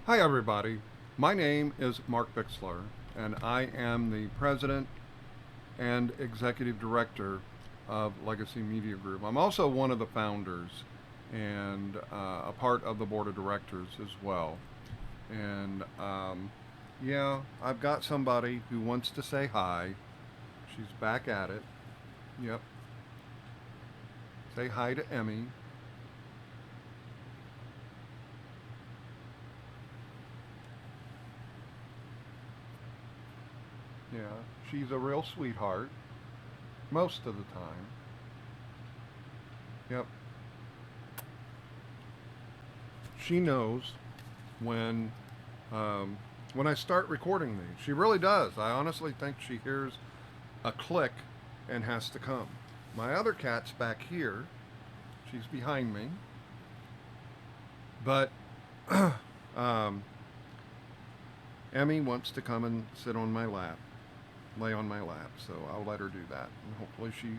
Hi, everybody. My name is Mark Bixler, and I am the president and executive director of Legacy Media Group. I'm also one of the founders and a part of the board of directors as well. And yeah, I've got somebody who wants to say hi. She's back at it. Yep. Say hi to Emmy. Yeah, she's a real sweetheart most of the time. Yep. She knows when um, when I start recording these. She really does. I honestly think she hears a click and has to come. My other cat's back here. She's behind me. But um, Emmy wants to come and sit on my lap, lay on my lap. So I'll let her do that. And hopefully she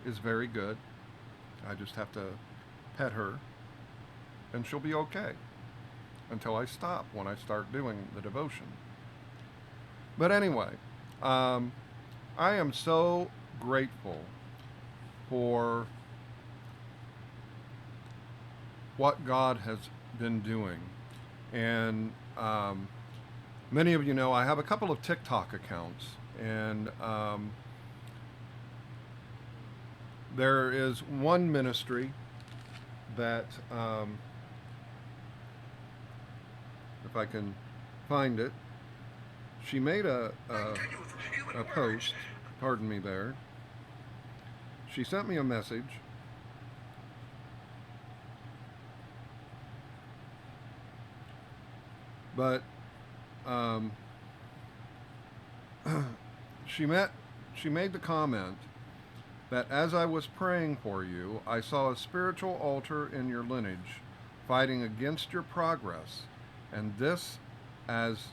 is very good. I just have to pet her and she'll be okay until I stop when I start doing the devotion. But anyway, um, I am so grateful for what God has been doing. And many of you know I have a couple of TikTok accounts. And there is one ministry that, if I can find it, she made a post, pardon me there. She sent me a message. But um, she met she made the comment that as I was praying for you, I saw a spiritual altar in your lineage fighting against your progress, and as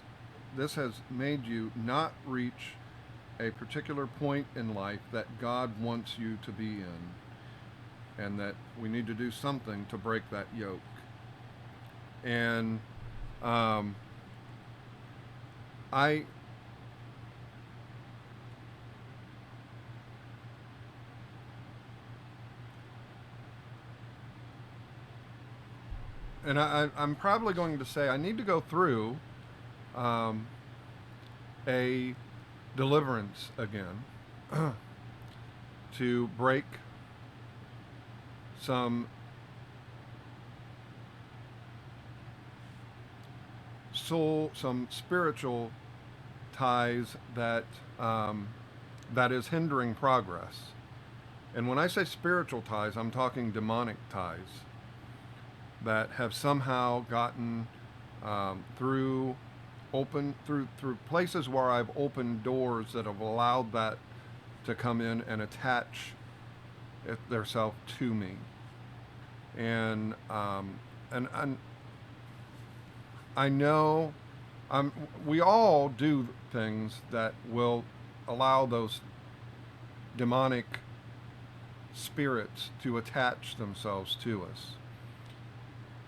this has made you not reach a particular point in life that God wants you to be in, and that we need to do something to break that yoke. And um, I I'm probably going to say I need to go through um, a deliverance again to break some some spiritual ties that is hindering progress. And when I say spiritual ties, I'm talking demonic ties that have somehow gotten through places where I've opened doors that have allowed that to come in and attach themselves to me. And and I know we all do things that will allow those demonic spirits to attach themselves to us.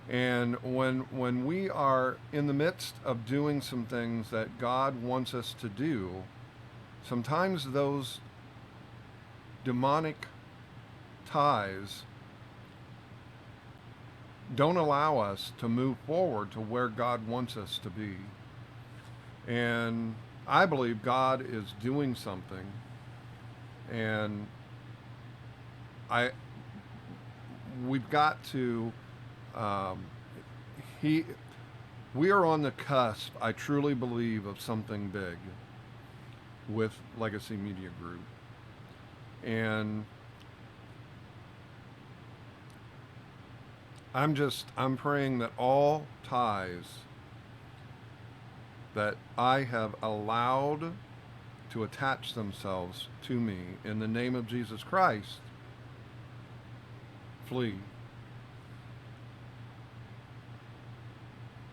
And when we are in the midst of doing some things that God wants us to do, sometimes those demonic ties don't allow us to move forward to where God wants us to be. And I believe God is doing something, and I we've got to um, he we are on the cusp, I truly believe, of something big with Legacy Media Group. And I'm praying that all ties that I have allowed to attach themselves to me in the name of Jesus Christ flee.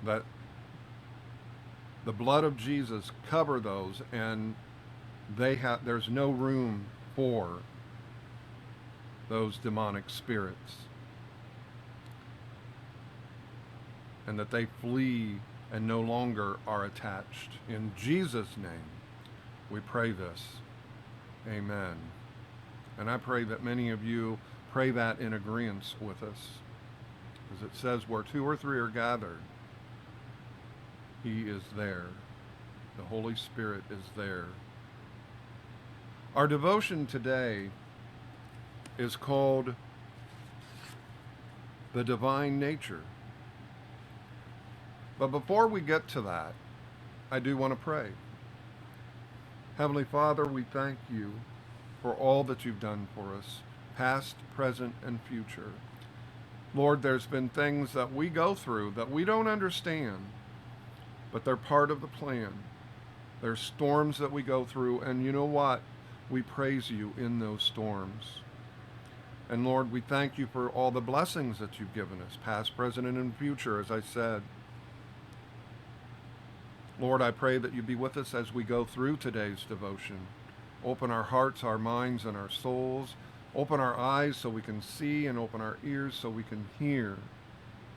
That the blood of Jesus cover those, and there's no room for those demonic spirits, and that they flee and no longer are attached. In Jesus' name, we pray this. Amen. And I pray that many of you pray that in agreement with us. As it says, where two or three are gathered, He is there. The Holy Spirit is there. Our devotion today is called the Divine Nature. But before we get to that, I do want to pray. Heavenly Father, we thank you for all that you've done for us, past, present, and future. Lord, there's been things that we go through that we don't understand, but they're part of the plan. There's storms that we go through, and you know what? We praise you in those storms. And Lord, we thank you for all the blessings that you've given us, past, present, and future, as I said. Lord, I pray that you be with us as we go through today's devotion. Open our hearts, our minds, and our souls. Open our eyes so we can see, and open our ears so we can hear.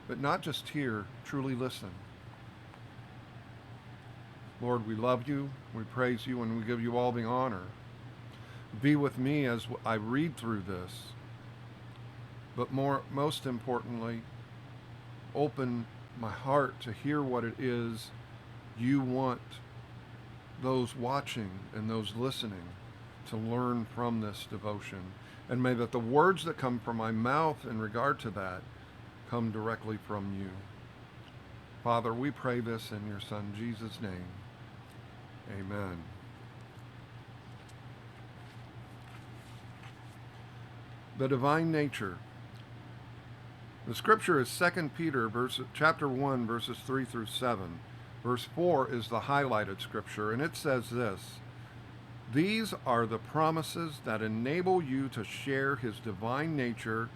But not just hear, truly listen. Lord, we love you, we praise you, and we give you all the honor. Be with me as I read through this. But most importantly, open my heart to hear what it is you want those watching and those listening to learn from this devotion. And may that the words that come from my mouth in regard to that come directly from you. Father, we pray this in your Son, Jesus' name. Amen. The divine nature. The scripture is 2 Peter chapter 1, verses 3 through 7. Verse 4 is the highlighted scripture, and it says this: "These are the promises that enable you to share his divine nature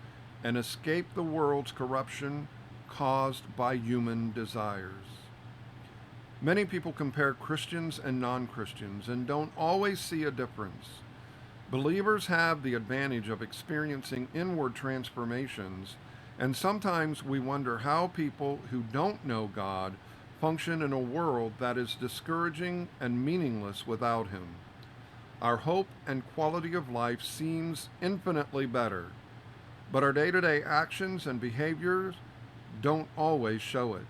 and escape the world's corruption caused by human desires." Many people compare Christians and non-Christians and don't always see a difference. Believers have the advantage of experiencing inward transformations, and sometimes we wonder how people who don't know God function in a world that is discouraging and meaningless without him. Our hope and quality of life seems infinitely better, but our day-to-day actions and behaviors don't always show it.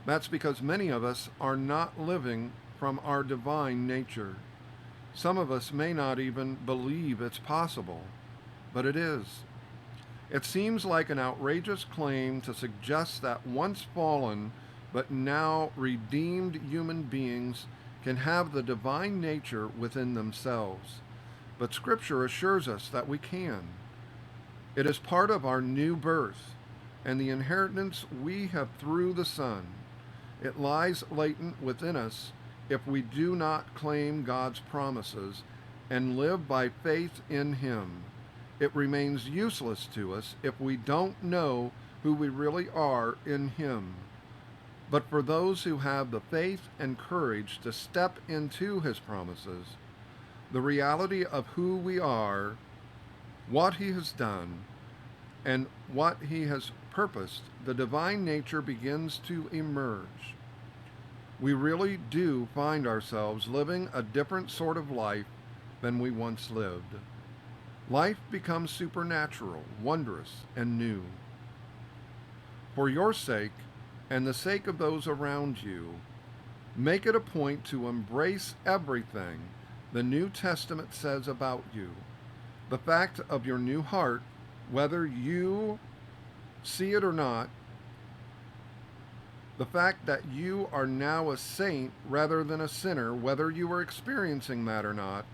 That's because many of us are not living from our divine nature. Some of us may not even believe it's possible, but it is. It seems like an outrageous claim to suggest that once fallen but now redeemed human beings can have the divine nature within themselves. But Scripture assures us that we can. It is part of our new birth and the inheritance we have through the Son. It lies latent within us if we do not claim God's promises and live by faith in Him. It remains useless to us if we don't know who we really are in Him. But for those who have the faith and courage to step into His promises, the reality of who we are, what He has done, and what He has purposed, the divine nature begins to emerge. We really do find ourselves living a different sort of life than we once lived. Life becomes supernatural, wondrous, and new. For your sake, and the sake of those around you, make it a point to embrace everything the New Testament says about you. The fact of your new heart, whether you see it or not, the fact that you are now a saint rather than a sinner, whether you are experiencing that or not,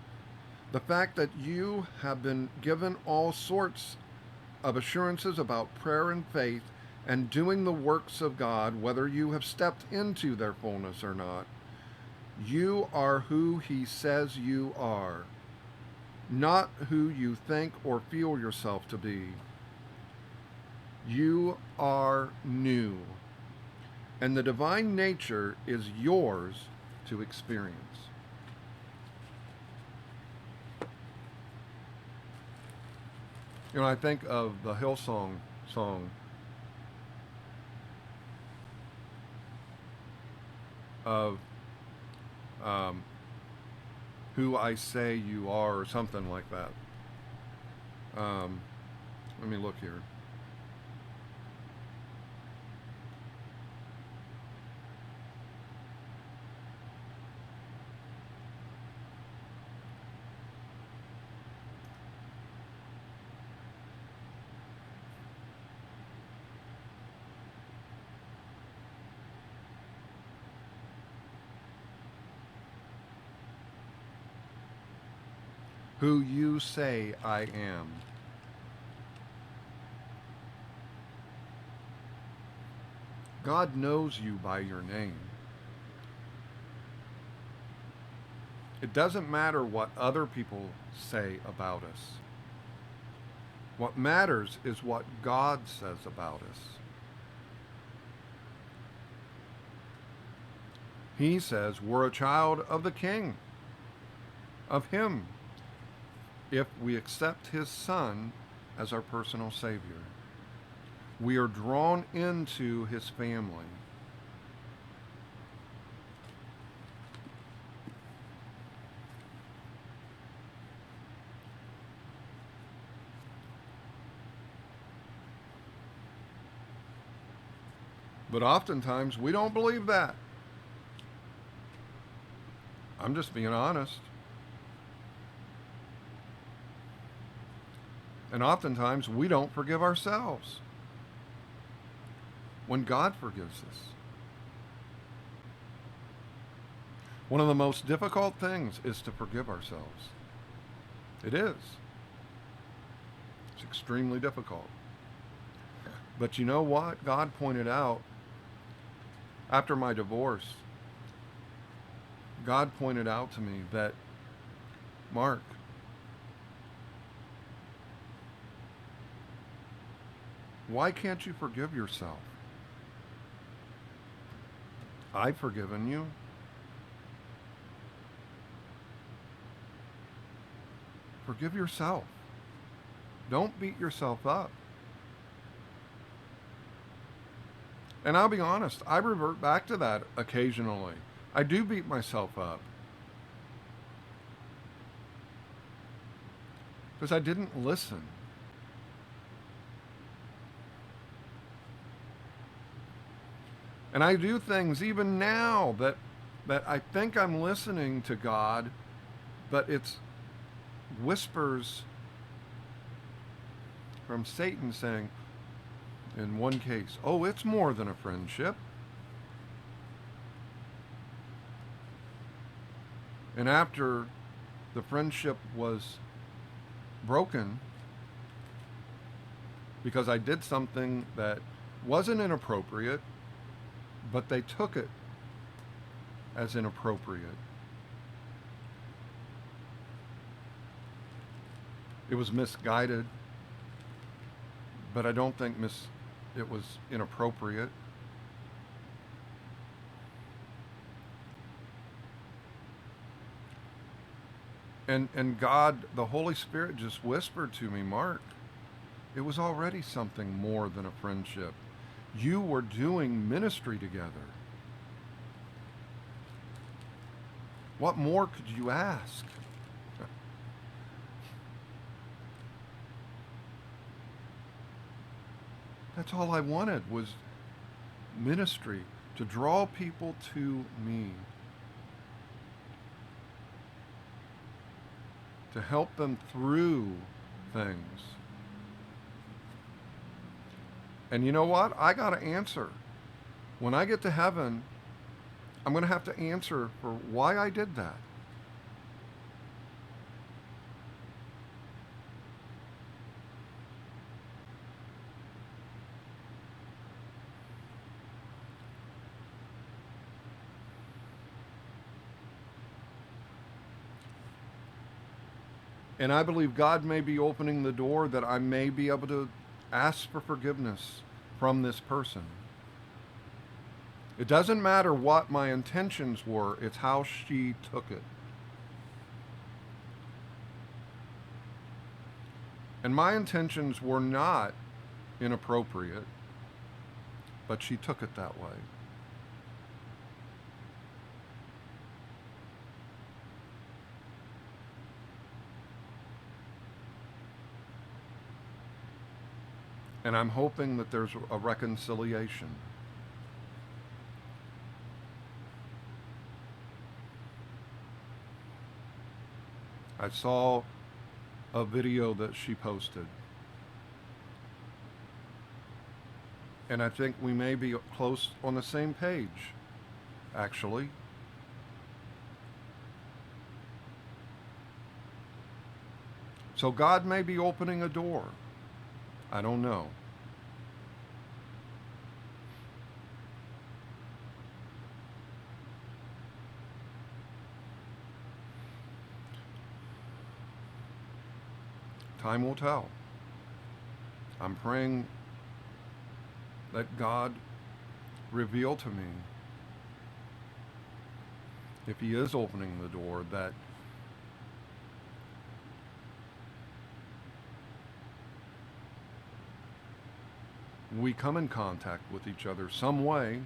the fact that you have been given all sorts of assurances about prayer and faith and doing the works of God, whether you have stepped into their fullness or not, you are who He says you are, not who you think or feel yourself to be. You are new, and the divine nature is yours to experience. You know, I think of the Hillsong song, of um, who I say you are, or something like that. Um, Let me look here. Who you say I am. God knows you by your name. It doesn't matter what other people say about us. What matters is what God says about us. He says we're a child of the King, of Him, if we accept His Son as our personal Savior. We are drawn into His family. But oftentimes we don't believe that. I'm just being honest. And oftentimes we don't forgive ourselves when God forgives us. One of the most difficult things is to forgive ourselves. It is. It's extremely difficult. But you know what? God pointed out after my divorce, God pointed out to me that, Mark, why can't you forgive yourself? I've forgiven you. Forgive yourself. Don't beat yourself up. And I'll be honest, I revert back to that occasionally. I do beat myself up. Because I didn't listen. And I do things even now that I think I'm listening to God, but it's whispers from Satan saying, in one case, oh, it's more than a friendship. And after the friendship was broken, because I did something that wasn't inappropriate, but they took it as inappropriate. It was misguided, but I don't think it was inappropriate. And God, the Holy Spirit just whispered to me, Mark, it was already something more than a friendship. You were doing ministry together. What more could you ask? That's all I wanted was ministry, to draw people to me, to help them through things. And you know what? I got to answer. When I get to heaven, I'm going to have to answer for why I did that. And I believe God may be opening the door that I may be able to ask for forgiveness from this person. It doesn't matter what my intentions were, it's how she took it. And my intentions were not inappropriate, but she took it that way. And I'm hoping that there's a reconciliation. I saw a video that she posted, and I think we may be close on the same page, actually. So God may be opening a door. I don't know. Time will tell. I'm praying that God reveal to me, if He is opening the door, that we come in contact with each other some way,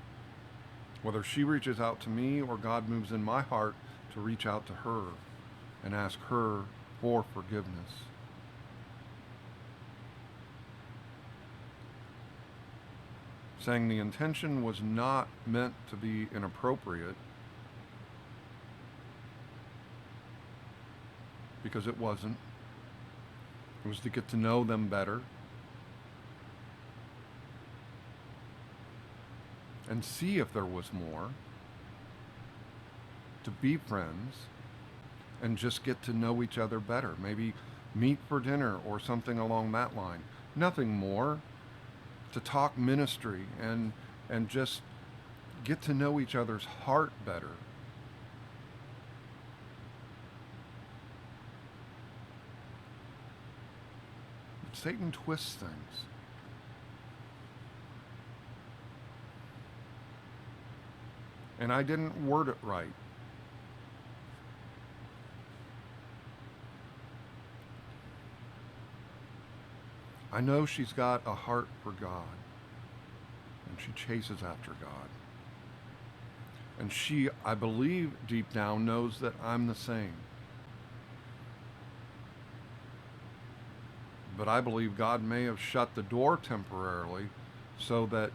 whether she reaches out to me or God moves in my heart to reach out to her and ask her for forgiveness. Saying the intention was not meant to be inappropriate, because it wasn't. It was to get to know them better and see if there was more, to be friends and just get to know each other better. Maybe meet for dinner or something along that line. Nothing more. To talk ministry and just get to know each other's heart better. But Satan twists things. And I didn't word it right. I know she's got a heart for God, and she chases after God. And she, I believe deep down, knows that I'm the same. But I believe God may have shut the door temporarily so that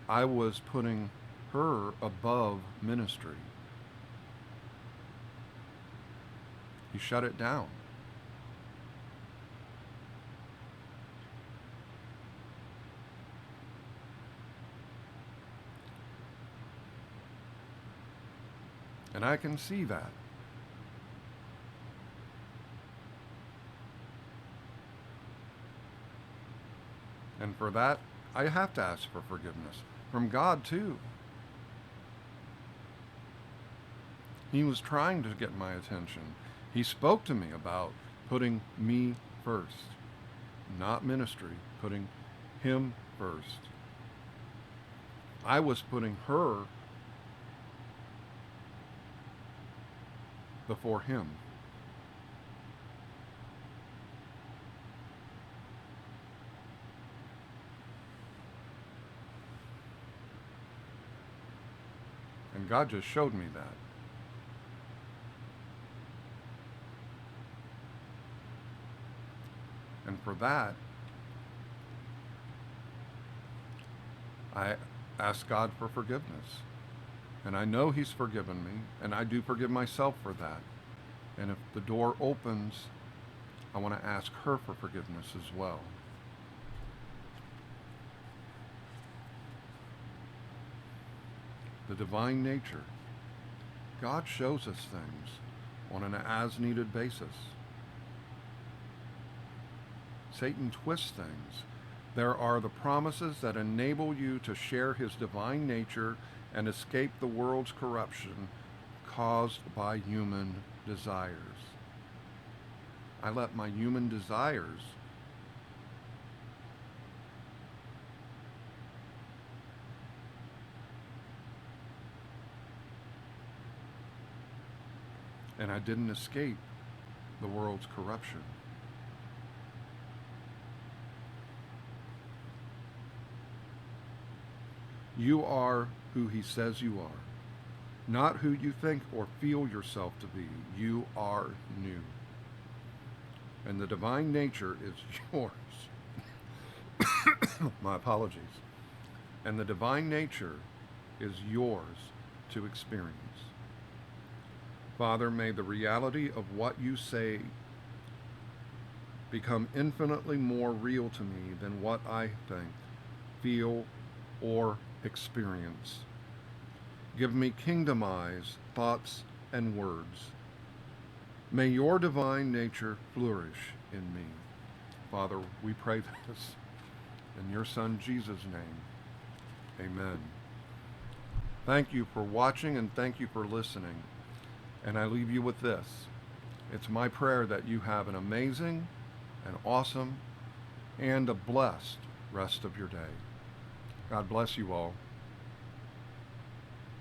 I was putting her above ministry. He shut it down. And I can see that. And for that, I have to ask for forgiveness. From God, too. He was trying to get my attention. He spoke to me about putting me first. Not ministry, putting Him first. I was putting her before Him. And God just showed me that. And for that, I ask God for forgiveness. And I know He's forgiven me, and I do forgive myself for that. And if the door opens, I want to ask her for forgiveness as well. The divine nature. God shows us things on an as-needed basis. Satan twists things. There are the promises that enable you to share His divine nature and escape the world's corruption caused by human desires. I let my human desires and I didn't escape the world's corruption. You are who He says you are, not who you think or feel yourself to be. You are new. And the divine nature is yours. My apologies. And the divine nature is yours to experience. Father, may the reality of what you say become infinitely more real to me than what I think, feel, or experience. Give me kingdom eyes, thoughts, and words. May your divine nature flourish in me. Father, we pray this in your Son Jesus' name. Amen. Thank you for watching and thank you for listening. And I leave you with this. It's my prayer that you have an amazing, an awesome, and a blessed rest of your day. God bless you all.